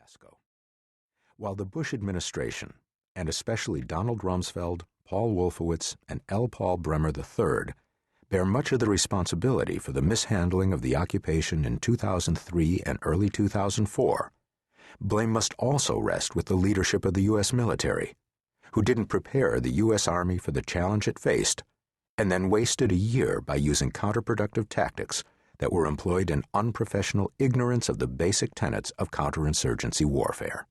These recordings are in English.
Fiasco. While the Bush administration, and especially Donald Rumsfeld, Paul Wolfowitz, and L. Paul Bremer III, bear much of the responsibility for the mishandling of the occupation in 2003 and early 2004, blame must also rest with the leadership of the U.S. military, who didn't prepare the U.S. Army for the challenge it faced, and then wasted a year by using counterproductive tactics that were employed in unprofessional ignorance of the basic tenets of counterinsurgency warfare.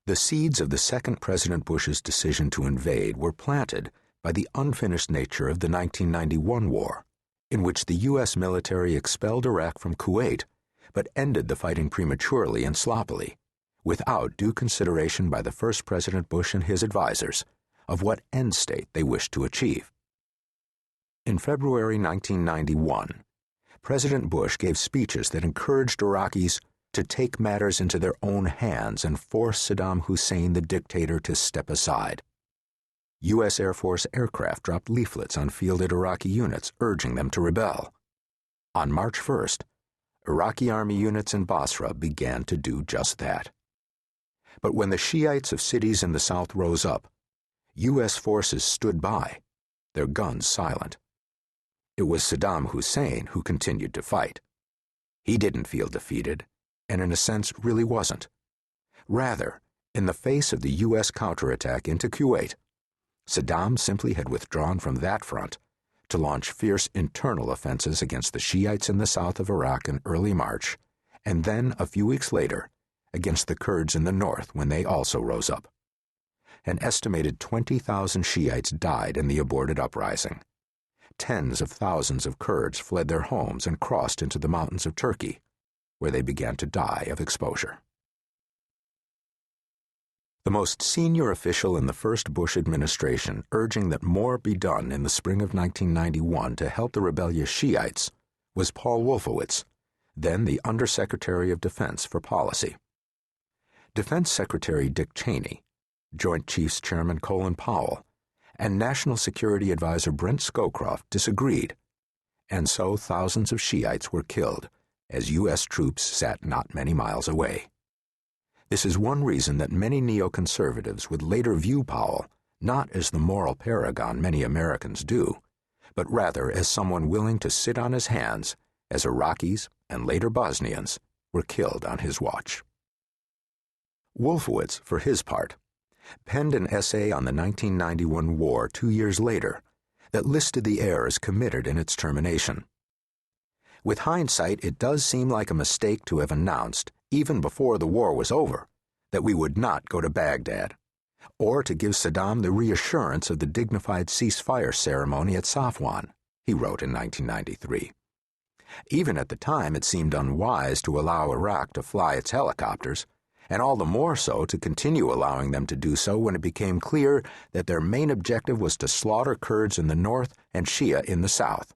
The seeds of the second President Bush's decision to invade were planted by the unfinished nature of the 1991 war, in which the U.S. military expelled Iraq from Kuwait but ended the fighting prematurely and sloppily, without due consideration by the first President Bush and his advisers of what end state they wished to achieve. In February 1991, President Bush gave speeches that encouraged Iraqis to take matters into their own hands and force Saddam Hussein, the dictator, to step aside. U.S. Air Force aircraft dropped leaflets on fielded Iraqi units urging them to rebel. On March 1st, Iraqi army units in Basra began to do just that. But when the Shiites of cities in the south rose up, U.S. forces stood by, their guns silent. It was Saddam Hussein who continued to fight. He didn't feel defeated, and in a sense really wasn't. Rather, in the face of the U.S. counterattack into Kuwait, Saddam simply had withdrawn from that front to launch fierce internal offenses against the Shiites in the south of Iraq in early March, and then, a few weeks later, against the Kurds in the north when they also rose up. An estimated 20,000 Shiites died in the aborted uprising. Tens of thousands of Kurds fled their homes and crossed into the mountains of Turkey, where they began to die of exposure. The most senior official in the first Bush administration urging that more be done in the spring of 1991 to help the rebellious Shiites was Paul Wolfowitz, then the Undersecretary of Defense for Policy. Defense Secretary Dick Cheney, Joint Chiefs Chairman Colin Powell, and National Security Advisor Brent Scowcroft disagreed, and so thousands of Shiites were killed as U.S. troops sat not many miles away. This is one reason that many neoconservatives would later view Powell not as the moral paragon many Americans do, but rather as someone willing to sit on his hands as Iraqis and later Bosnians were killed on his watch. Wolfowitz, for his part, penned an essay on the 1991 war 2 years later that listed the errors committed in its termination. With hindsight, it does seem like a mistake to have announced, even before the war was over, that we would not go to Baghdad, or to give Saddam the reassurance of the dignified ceasefire ceremony at Safwan, he wrote in 1993. Even at the time, it seemed unwise to allow Iraq to fly its helicopters, and all the more so to continue allowing them to do so when it became clear that their main objective was to slaughter Kurds in the north and Shia in the south.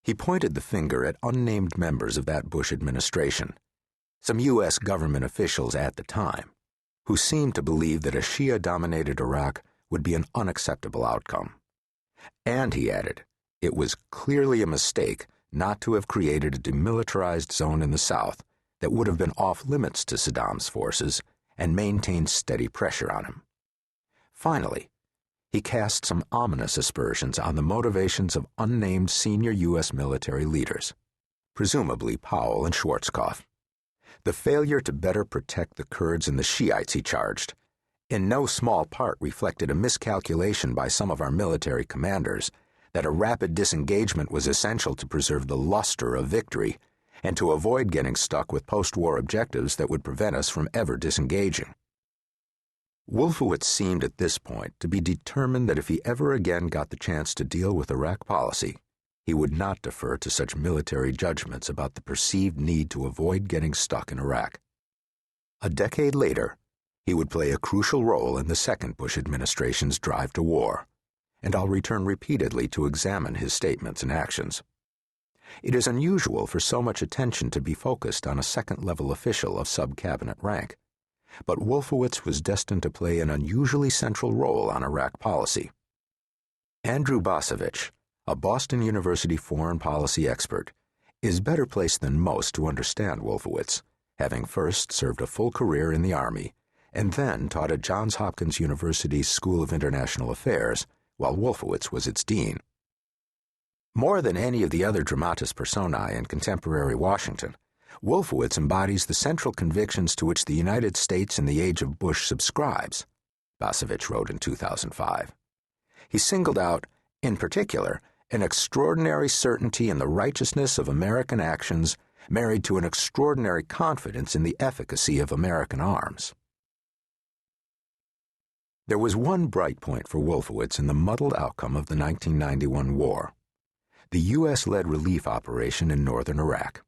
He pointed the finger at unnamed members of that Bush administration, some U.S. government officials at the time, who seemed to believe that a Shia-dominated Iraq would be an unacceptable outcome. And, he added, it was clearly a mistake not to have created a demilitarized zone in the south that would have been off-limits to Saddam's forces and maintained steady pressure on him. Finally, he cast some ominous aspersions on the motivations of unnamed senior U.S. military leaders, presumably Powell and Schwarzkopf. The failure to better protect the Kurds and the Shiites, he charged, in no small part reflected a miscalculation by some of our military commanders that a rapid disengagement was essential to preserve the luster of victory and to avoid getting stuck with post-war objectives that would prevent us from ever disengaging. Wolfowitz seemed at this point to be determined that if he ever again got the chance to deal with Iraq policy, he would not defer to such military judgments about the perceived need to avoid getting stuck in Iraq. A decade later, he would play a crucial role in the second Bush administration's drive to war, and I'll return repeatedly to examine his statements and actions. It is unusual for so much attention to be focused on a second-level official of sub-cabinet rank, but Wolfowitz was destined to play an unusually central role on Iraq policy. Andrew Bosovich, a Boston University foreign policy expert, is better placed than most to understand Wolfowitz having first served a full career in the Army and then taught at Johns Hopkins University's School of International Affairs while Wolfowitz was its dean. More than any of the other dramatis personae in contemporary Washington, Wolfowitz embodies the central convictions to which the United States in the age of Bush subscribes, Basovich wrote in 2005. He singled out, in particular, an extraordinary certainty in the righteousness of American actions married to an extraordinary confidence in the efficacy of American arms. There was one bright point for Wolfowitz in the muddled outcome of the 1991 war: the U.S.-led relief operation in northern Iraq.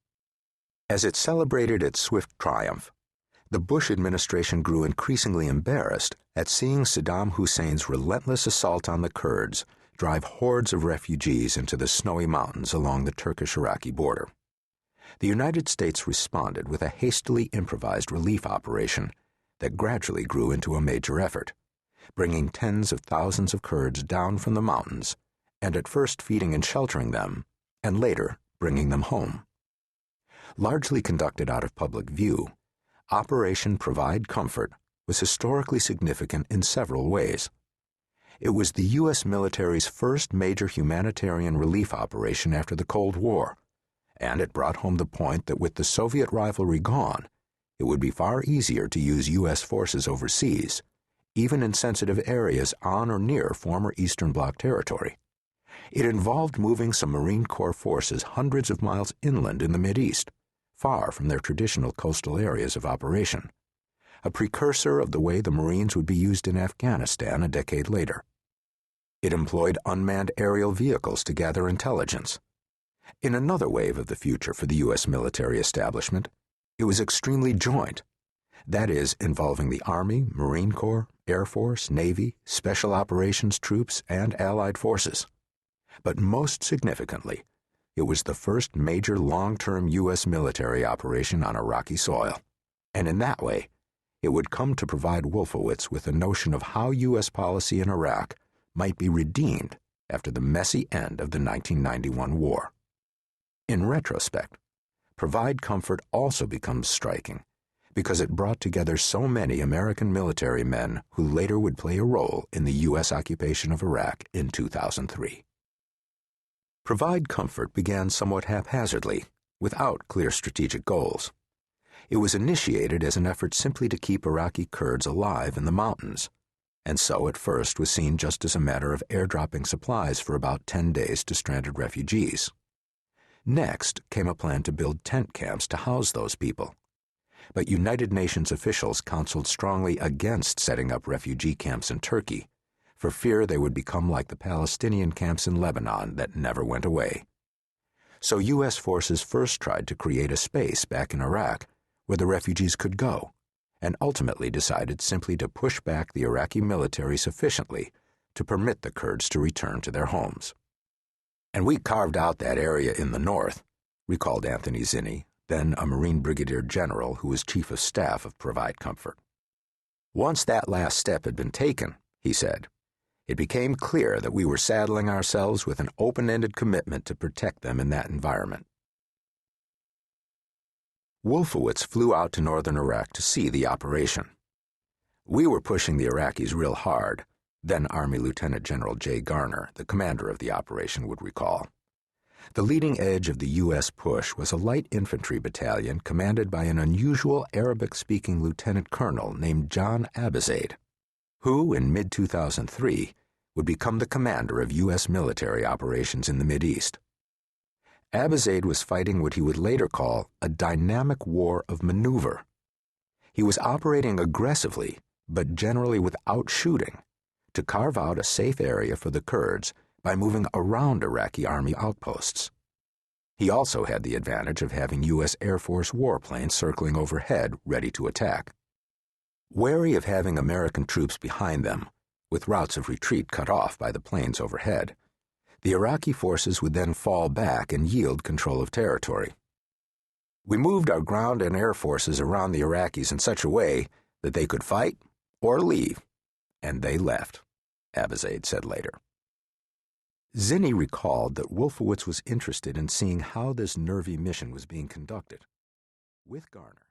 As it celebrated its swift triumph, the Bush administration grew increasingly embarrassed at seeing Saddam Hussein's relentless assault on the Kurds drive hordes of refugees into the snowy mountains along the Turkish-Iraqi border. The United States responded with a hastily improvised relief operation that gradually grew into a major effort, bringing tens of thousands of Kurds down from the mountains and at first feeding and sheltering them, and later bringing them home. Largely conducted out of public view, Operation Provide Comfort was historically significant in several ways. It was the U.S. military's first major humanitarian relief operation after the Cold War, and it brought home the point that with the Soviet rivalry gone, it would be far easier to use U.S. forces overseas, even in sensitive areas on or near former Eastern Bloc territory. It involved moving some Marine Corps forces hundreds of miles inland in the Mideast, far from their traditional coastal areas of operation, a precursor of the way the Marines would be used in Afghanistan a decade later. It employed unmanned aerial vehicles to gather intelligence. In another wave of the future for the U.S. military establishment, it was extremely joint, that is, involving the Army, Marine Corps, Air Force, Navy, Special Operations troops, and Allied forces. But most significantly, it was the first major long-term U.S. military operation on Iraqi soil, and in that way, it would come to provide Wolfowitz with a notion of how U.S. policy in Iraq might be redeemed after the messy end of the 1991 war. In retrospect, Provide Comfort also becomes striking because it brought together so many American military men who later would play a role in the U.S. occupation of Iraq in 2003. Provide Comfort began somewhat haphazardly, without clear strategic goals. It was initiated as an effort simply to keep Iraqi Kurds alive in the mountains, and so at first was seen just as a matter of airdropping supplies for about 10 days to stranded refugees. Next came a plan to build tent camps to house those people. But United Nations officials counseled strongly against setting up refugee camps in Turkey, for fear they would become like the Palestinian camps in Lebanon that never went away. So U.S. forces first tried to create a space back in Iraq where the refugees could go, and ultimately decided simply to push back the Iraqi military sufficiently to permit the Kurds to return to their homes. And we carved out that area in the north, recalled Anthony Zinni, then a Marine Brigadier General who was Chief of Staff of Provide Comfort. Once that last step had been taken, he said, it became clear that we were saddling ourselves with an open-ended commitment to protect them in that environment. Wolfowitz flew out to northern Iraq to see the operation. We were pushing the Iraqis real hard, then Army Lieutenant General J. Garner, the commander of the operation, would recall. The leading edge of the U.S. push was a light infantry battalion commanded by an unusual Arabic-speaking lieutenant colonel named John Abizaid, who, in mid-2003, would become the commander of U.S. military operations in the Mideast. Abizaid was fighting what he would later call a dynamic war of maneuver. He was operating aggressively, but generally without shooting, to carve out a safe area for the Kurds by moving around Iraqi army outposts. He also had the advantage of having U.S. Air Force warplanes circling overhead ready to attack. Wary of having American troops behind them, with routes of retreat cut off by the planes overhead, the Iraqi forces would then fall back and yield control of territory. We moved our ground and air forces around the Iraqis in such a way that they could fight or leave, and they left, Abizaid said later. Zinni recalled that Wolfowitz was interested in seeing how this nervy mission was being conducted. With Garner,